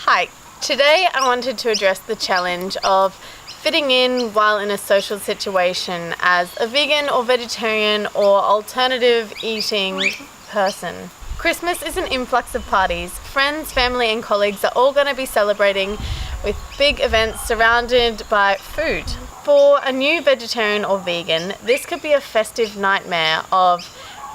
Hi, today I wanted to address the challenge of fitting in while in a social situation as a vegan or vegetarian or alternative eating person. Christmas is an influx of parties. Friends, family and colleagues are all going to be celebrating with big events surrounded by food. For a new vegetarian or vegan, this could be a festive nightmare of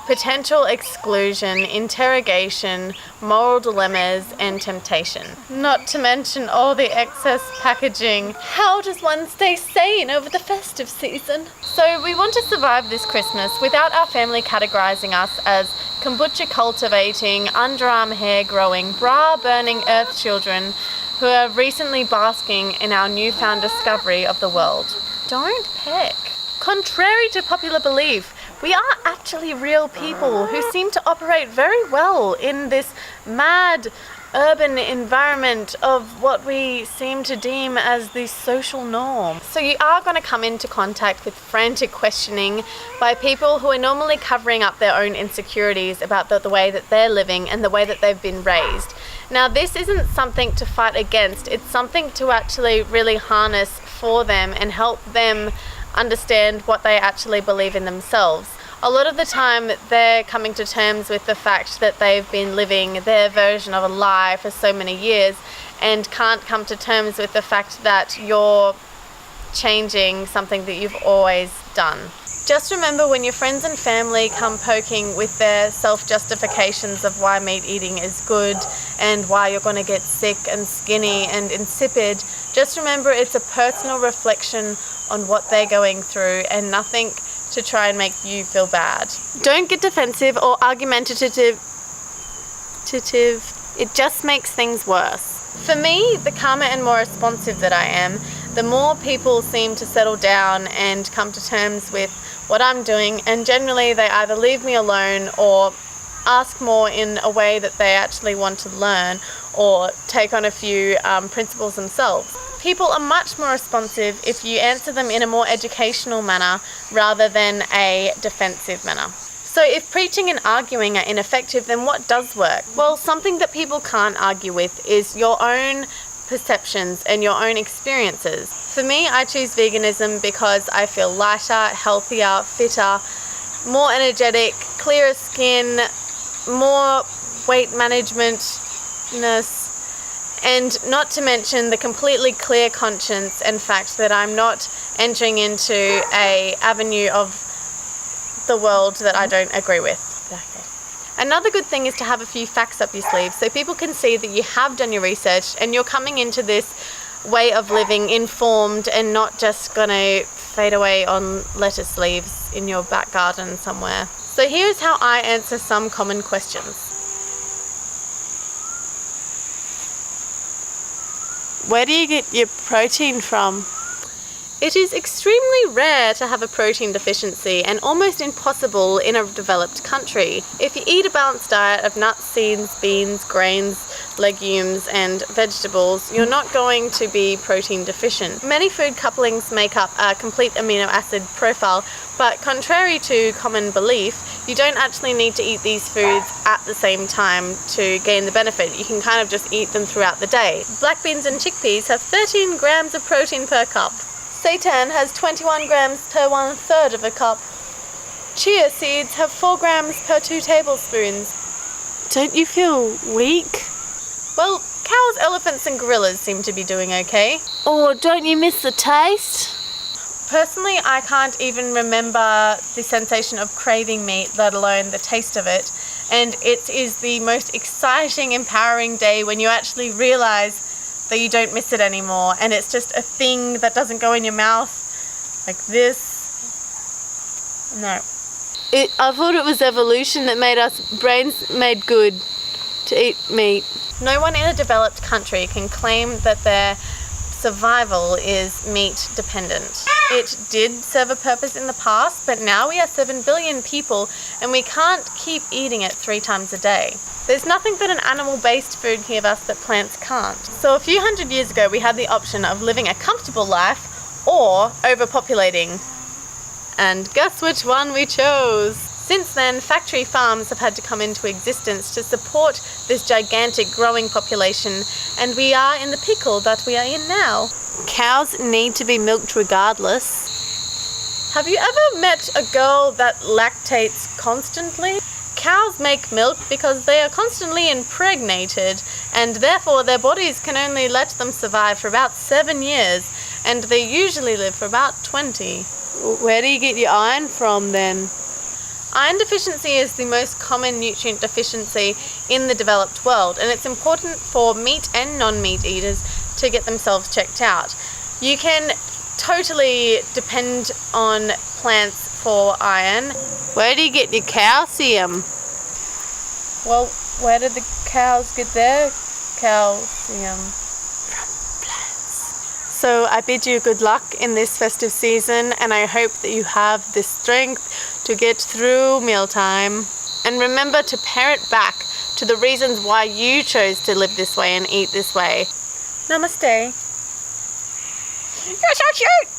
potential exclusion, interrogation, moral dilemmas and temptation. Not to mention all the excess packaging. How does one stay sane over the festive season? So we want to survive this Christmas without our family categorizing us as kombucha cultivating, underarm hair growing, bra burning earth children who are recently basking in our newfound discovery of the world. Don't peck. Contrary to popular belief, we are actually real people who seem to operate very well in this mad urban environment of what we seem to deem as the social norm. So you are going to come into contact with frantic questioning by people who are normally covering up their own insecurities about the way that they're living and the way that they've been raised. Now, this isn't something to fight against. It's something to actually really harness for them and help them understand what they actually believe in themselves. A lot of the time they're coming to terms with the fact that they've been living their version of a lie for so many years and can't come to terms with the fact that you're changing something that you've always done. Just remember, when your friends and family come poking with their self-justifications of why meat eating is good and why you're going to get sick and skinny and insipid, just remember it's a personal reflection on what they're going through and nothing to try and make you feel bad. Don't get defensive or argumentative. It just makes things worse. For me, the calmer and more responsive that I am, the more people seem to settle down and come to terms with what I'm doing, and generally they either leave me alone or ask more in a way that they actually want to learn or take on a few principles themselves. People are much more responsive if you answer them in a more educational manner rather than a defensive manner. So if preaching and arguing are ineffective, then what does work? Well, something that people can't argue with is your own perceptions and your own experiences. For me, I choose veganism because I feel lighter, healthier, fitter, more energetic, clearer skin, more weight management-ness, and not to mention the completely clear conscience and fact that I'm not entering into an avenue of the world that I don't agree with. Okay. Another good thing is to have a few facts up your sleeve so people can see that you have done your research and you're coming into this way of living informed and not just gonna fade away on lettuce leaves in your back garden somewhere. So here's how I answer some common questions. Where do you get your protein from? It is extremely rare to have a protein deficiency and almost impossible in a developed country. If you eat a balanced diet of nuts, seeds, beans, grains, legumes and vegetables, you're not going to be protein deficient. Many food couplings make up a complete amino acid profile, but contrary to common belief, you don't actually need to eat these foods at the same time to gain the benefit. You can kind of just eat them throughout the day. Black beans and chickpeas have 13 grams of protein per cup. Seitan has 21 grams per 1/3 of a cup. Chia seeds have 4 grams per 2 tablespoons. Don't you feel weak? Well, cows, elephants and gorillas seem to be doing okay. Or don't you miss the taste? Personally, I can't even remember the sensation of craving meat, let alone the taste of it. And it is the most exciting, empowering day when you actually realize that you don't miss it anymore. And it's just a thing that doesn't go in your mouth like this. No. I thought it was evolution that made us brains made good to eat meat. No one in a developed country can claim that their survival is meat dependent. It did serve a purpose in the past, but now we are 7 billion people and we can't keep eating it 3 times a day. There's nothing that an animal-based food can give us that plants can't. So a few hundred years ago we had the option of living a comfortable life or overpopulating. And guess which one we chose? Since then, factory farms have had to come into existence to support this gigantic growing population, and we are in the pickle that we are in now. Cows need to be milked regardless. Have you ever met a girl that lactates constantly? Cows make milk because they are constantly impregnated, and therefore their bodies can only let them survive for about 7 years, and they usually live for about 20. Where do you get your iron from then? Iron deficiency is the most common nutrient deficiency in the developed world, and it's important for meat and non-meat eaters to get themselves checked out. You can totally depend on plants for iron. Where do you get your calcium? Well, where did the cows get their calcium? So I bid you good luck in this festive season, and I hope that you have the strength to get through mealtime. And remember to parrot back to the reasons why you chose to live this way and eat this way. Namaste. You're so cute!